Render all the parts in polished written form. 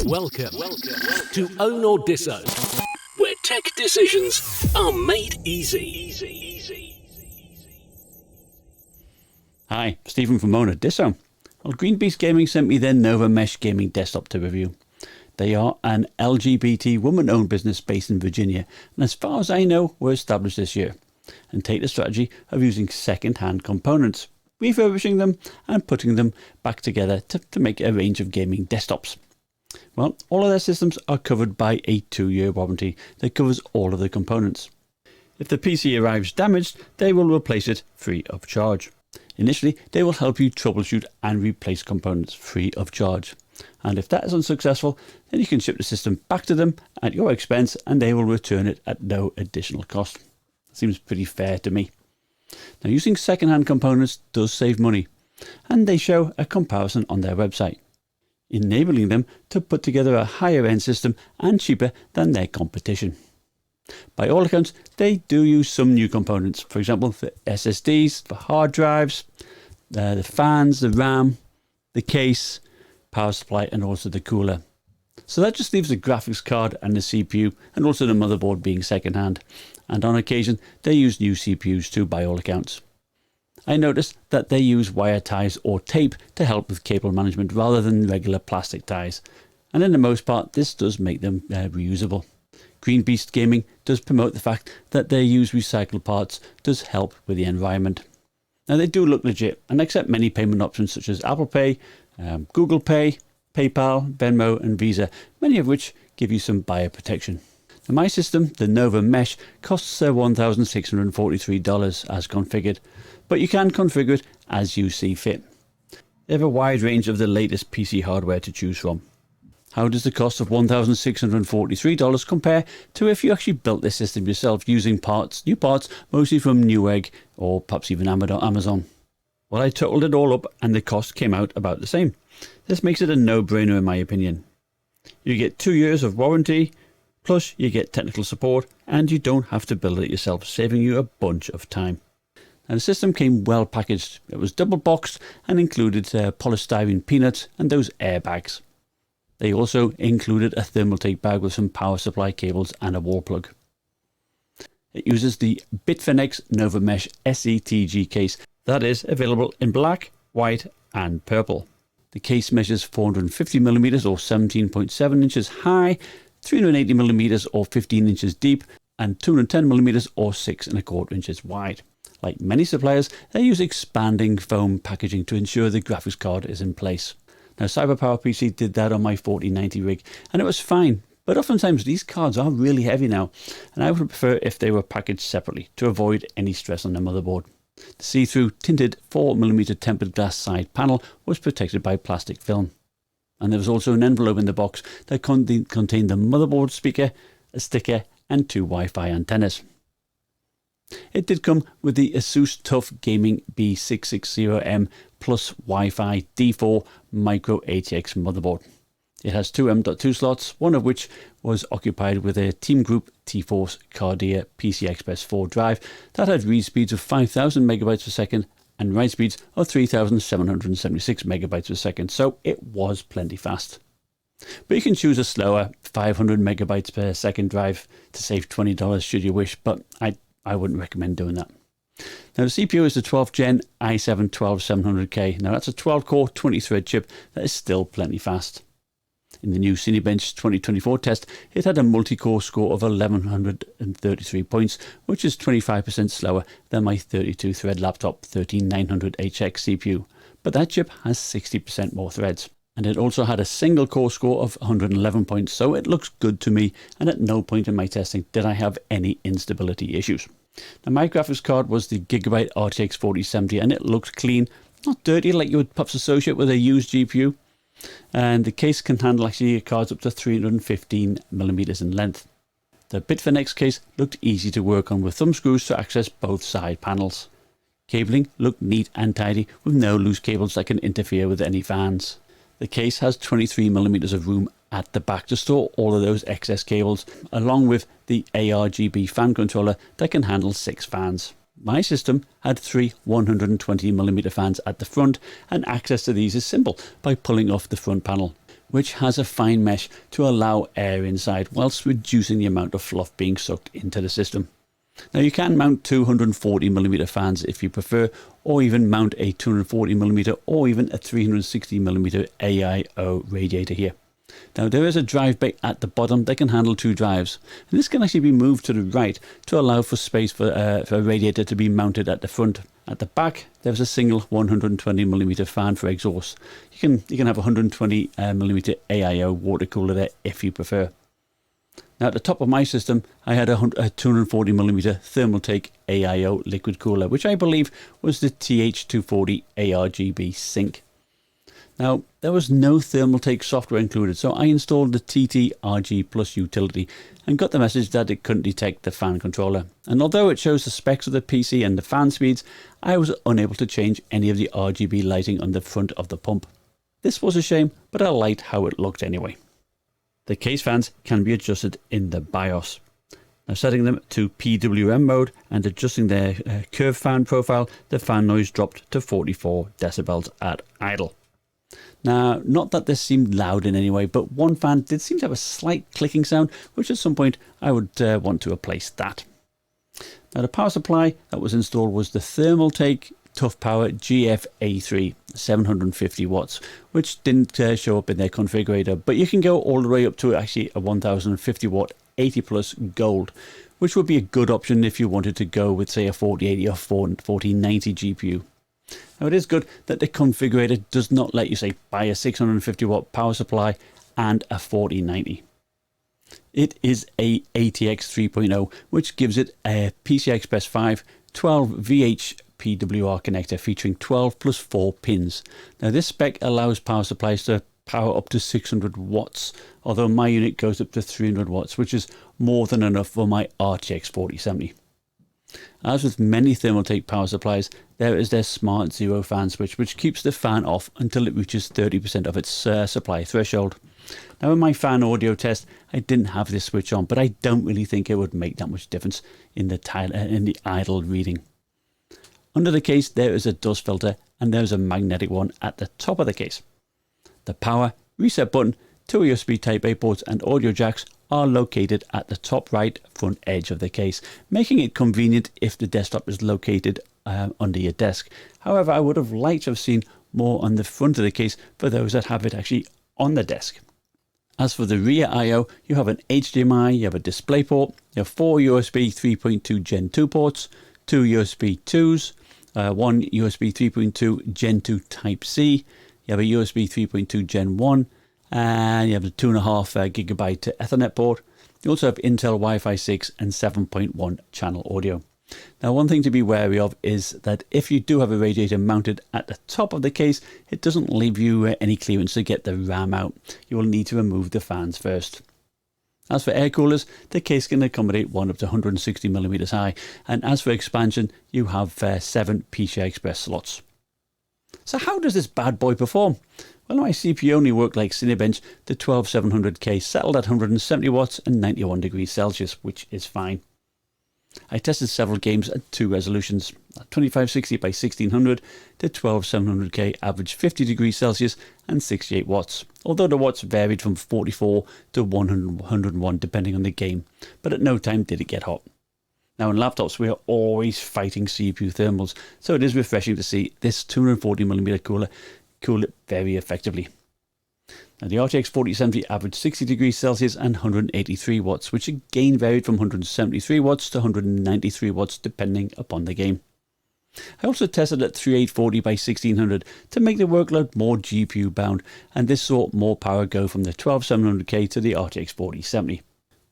Welcome to Own or Disown, where tech decisions are made easy. Hi, Stephen from Own or Disown. Well, Green Beast Gaming sent me their Nova Mesh gaming desktop to review. They are an LGBT woman-owned business based in Virginia, and as far as I know, were established this year, and take the strategy of using second-hand components, refurbishing them and putting them back together to make a range of gaming desktops. Well, all of their systems are covered by a 2-year warranty that covers all of the components. If the PC arrives damaged, they will replace it free of charge. Initially, they will help you troubleshoot and replace components free of charge. And if that is unsuccessful, then you can ship the system back to them at your expense and they will return it at no additional cost. Seems pretty fair to me. Now, using second-hand components does save money, and they show a comparison on their website, enabling them to put together a higher-end system and cheaper than their competition. By all accounts, they do use some new components, for example, for SSDs, for hard drives, the fans, the RAM, the case, power supply, and also the cooler. So that just leaves the graphics card and the CPU, and also the motherboard being second-hand. And on occasion, they use new CPUs too, by all accounts. I noticed that they use wire ties or tape to help with cable management rather than regular plastic ties. And in the most part, this does make them reusable. Green Beast Gaming does promote the fact that their use recycled parts does help with the environment. Now, they do look legit and accept many payment options such as Apple Pay, Google Pay, PayPal, Venmo and Visa, many of which give you some buyer protection. Now, my system, the Nova Mesh, costs $1,643 as configured, but you can configure it as you see fit. They have a wide range of the latest PC hardware to choose from. How does the cost of $1,643 compare to if you actually built this system yourself using new parts, mostly from Newegg or perhaps even Amazon? Well, I totaled it all up and the cost came out about the same. This makes it a no-brainer in my opinion. You get 2 years of warranty, plus you get technical support, and you don't have to build it yourself, saving you a bunch of time. Now, the system came well packaged. It was double boxed and included polystyrene peanuts and those airbags. They also included a Thermaltake bag with some power supply cables and a wall plug. It uses the Bitfenix Nova Mesh SETG case that is available in black, white and purple. The case measures 450mm or 17.7 inches high, 380mm or 15 inches deep, and 210mm or 6¼ inches wide. Like many suppliers, they use expanding foam packaging to ensure the graphics card is in place. Now, CyberPower PC did that on my 4090 rig, and it was fine, but oftentimes these cards are really heavy now, and I would prefer if they were packaged separately to avoid any stress on the motherboard. The see-through tinted 4mm tempered glass side panel was protected by plastic film. And there was also an envelope in the box that contained the motherboard speaker, a sticker and 2 Wi-Fi antennas. It did come with the Asus TUF Gaming B660M plus Wi-Fi D4 micro ATX motherboard. It has 2 M.2 slots, one of which was occupied with a TeamGroup T-Force Cardia PCI Express 4 drive that had read speeds of 5000 megabytes per second and write speeds of 3776 megabytes per second, so it was plenty fast. But you can choose a slower 500 megabytes per second drive to save $20 should you wish, but I wouldn't recommend doing that. Now, the CPU is the 12th gen i7-12700K. Now, that's a 12-core, 20-thread chip that is still plenty fast. In the new Cinebench 2024 test, it had a multi-core score of 1133 points, which is 25% slower than my 32-thread laptop 13900HX CPU. But that chip has 60% more threads. And it also had a single core score of 111 points, so it looks good to me, and at no point in my testing did I have any instability issues. Now, my graphics card was the Gigabyte RTX 4070, and it looked clean, not dirty like you would perhaps associate with a used GPU. And the case can handle actually cards up to 315mm in length. The Bitfenix case looked easy to work on with thumb screws to access both side panels. Cabling looked neat and tidy with no loose cables that can interfere with any fans. The case has 23mm of room at the back to store all of those excess cables, along with the ARGB fan controller that can handle 6 fans. My system had 3 120mm fans at the front, and access to these is simple by pulling off the front panel. which has a fine mesh to allow air inside whilst reducing the amount of fluff being sucked into the system. Now you can mount 240mm fans if you prefer, or even mount a 240mm or even a 360mm AIO radiator here. Now there is a drive bay at the bottom that can handle 2 drives, and this can actually be moved to the right to allow for space for a radiator to be mounted at the front. At the back there's a single 120mm fan for exhaust. You can have a 120mm AIO water cooler there if you prefer. Now at the top of my system I had a 240mm Thermaltake AIO liquid cooler, which I believe was the TH240 ARGB sync. Now there was no Thermaltake software included, so I installed the TT-RG Plus utility and got the message that it couldn't detect the fan controller. And although it shows the specs of the PC and the fan speeds, I was unable to change any of the RGB lighting on the front of the pump. This was a shame, but I liked how it looked anyway. The case fans can be adjusted in the BIOS. Now setting them to PWM mode and adjusting their curve fan profile, the fan noise dropped to 44 decibels at idle. Now, not that this seemed loud in any way, but one fan did seem to have a slight clicking sound, which at some point I would want to replace that. Now the power supply that was installed was the Thermaltake ToughPower GF-A3 750 watts, which didn't show up in their configurator, but you can go all the way up to actually a 1050 watt 80 plus gold, which would be a good option if you wanted to go with say a 4080 or 4090 GPU. Now it is good that the configurator does not let you say buy a 650 watt power supply and a 4090. It is a ATX 3.0, which gives it a PCI Express 5 12 VH PWR connector featuring 12 plus 4 pins. Now this spec allows power supplies to power up to 600 watts, although my unit goes up to 300 watts, which is more than enough for my RTX 4070. As with many Thermaltake power supplies, there is their Smart Zero fan switch, which keeps the fan off until it reaches 30% of its supply threshold. Now in my fan audio test, I didn't have this switch on, but I don't really think it would make that much difference in the idle reading. Under the case there is a dust filter and there is a magnetic one at the top of the case. The power, reset button, 2 USB Type-A ports and audio jacks are located at the top right front edge of the case, making it convenient if the desktop is located under your desk. However, I would have liked to have seen more on the front of the case for those that have it actually on the desk. As for the rear I/O, you have an HDMI, you have a DisplayPort, you have 4 USB 3.2 Gen 2 ports, 2 USB 2s, 1 USB 3.2 Gen 2 Type-C, you have a USB 3.2 Gen 1, and you have a 2.5 Gigabyte Ethernet port. You also have Intel Wi-Fi 6 and 7.1 channel audio. Now one thing to be wary of is that if you do have a radiator mounted at the top of the case, it doesn't leave you any clearance to get the RAM out. You will need to remove the fans first. As for air coolers, the case can accommodate one up to 160mm high, and as for expansion, you have 7 PCI Express slots. So how does this bad boy perform? Well, my CPU only worked like Cinebench. The 12700K settled at 170 watts and 91 degrees Celsius, which is fine. I tested several games at 2 resolutions, 2560 by 1600 to 12700K average 50 degrees Celsius and 68 watts, although the watts varied from 44 to 101 depending on the game, but at no time did it get hot. Now in laptops we are always fighting CPU thermals, so it is refreshing to see this 240mm cooler cool it very effectively. Now the RTX 4070 averaged 60 degrees Celsius and 183 watts, which again varied from 173 watts to 193 watts depending upon the game. I also tested at 3840 by 1600 to make the workload more GPU bound, and this saw more power go from the 12700K to the RTX 4070.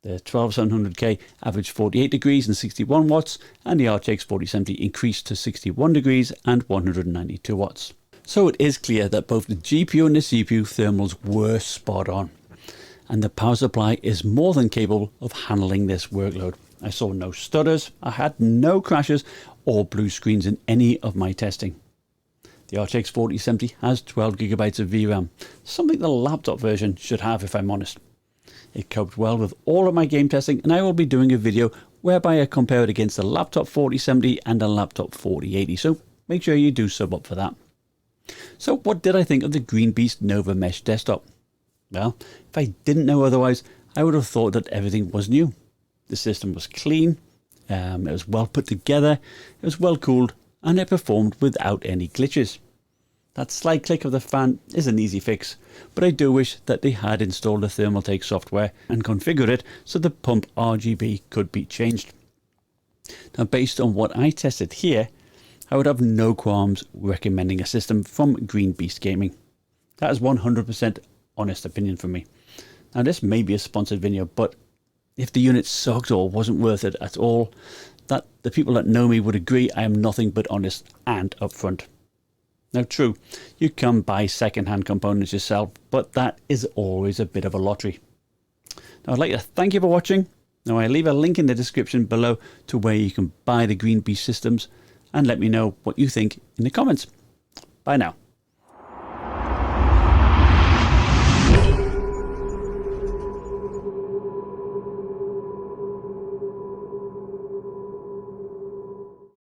The 12700K averaged 48 degrees and 61 watts, and the RTX 4070 increased to 61 degrees and 192 watts. So it is clear that both the GPU and the CPU thermals were spot on, and the power supply is more than capable of handling this workload. I saw no stutters, I had no crashes or blue screens in any of my testing. The RTX 4070 has 12GB of VRAM, something the laptop version should have if I'm honest. It coped well with all of my game testing, and I will be doing a video whereby I compare it against a laptop 4070 and a laptop 4080, so make sure you do sub up for that. So what did I think of the Green Beast Nova Mesh desktop? Well, if I didn't know otherwise, I would have thought that everything was new. The system was clean, it was well put together, it was well cooled, and it performed without any glitches. That slight click of the fan is an easy fix, but I do wish that they had installed the Thermaltake software and configured it so the pump RGB could be changed. Now, based on what I tested here, I would have no qualms recommending a system from Green Beast Gaming. That is 100% honest opinion from me. Now, this may be a sponsored video, but if the unit sucked or wasn't worth it at all, that the people that know me would agree I am nothing but honest and upfront. Now, true, you can buy second-hand components yourself, but that is always a bit of a lottery. Now, I'd like to thank you for watching. Now, I leave a link in the description below to where you can buy the Green Beast systems, and let me know what you think in the comments. Bye now.